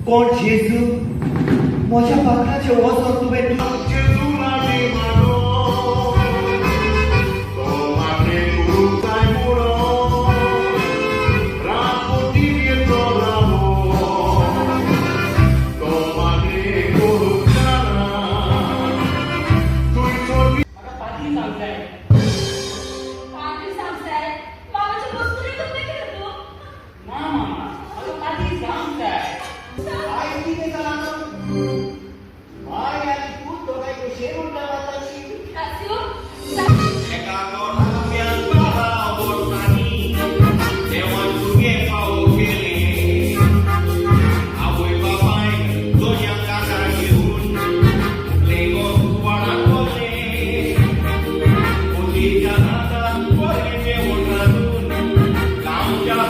कोण जेजू माझ्या पाखराचे वचन तुवें जेजू माझे मानो तो मागे गुरु काय मुळो रापोटी येतो रामो तो मागे गुरु काना तुई छोटी आता पाठी सांगताय मामाच्या वस्तूने तुम्ही केलं तू ना मामा आता पाठी सांगताय काय किती झालं माय आणि तू दोघांचे शेरून टाकायची रासिओ एका गोठ्यात बाळा बोलतानी तेव्हा तुगे पाऊ गेले आवय बाबाय दोन्या काका घेऊन लेगो वाडा बोलले मुलीच्या हातात पोरीचे ओढून गावच्या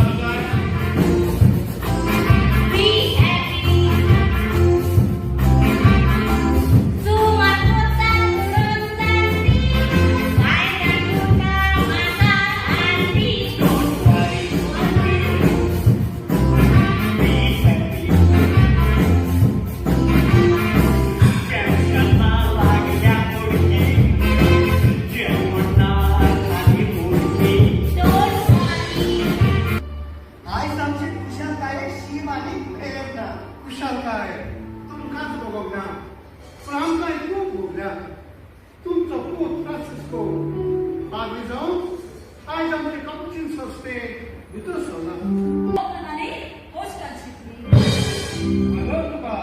कुशालकाय तुमकांच बघोंक ना पूण आमकांय खूब भोगल्या तुमचो पूत फ्रांसिस्को बागी जावन आयज आमचे कपचीन संस्थेक भितर सरला हालो तुका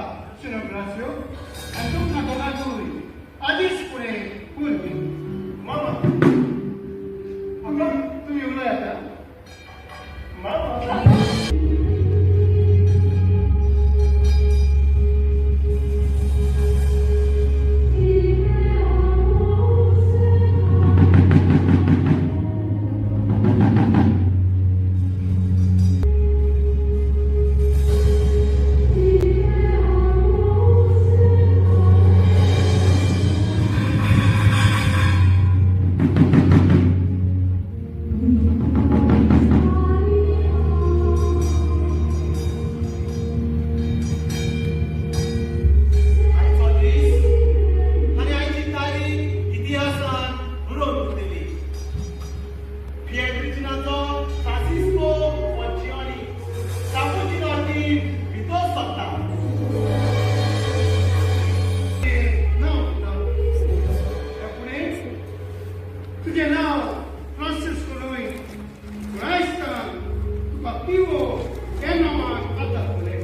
सिनोग्राफ्यो आनी तुमकां दोगांकूय आदीच फुडें पूर्वी मामा तुमी उलयात मामा तुझे नाव फ्रांसिस्को न्हय क्रायस्तान तुका पिवो हे नांवान आतां फुडें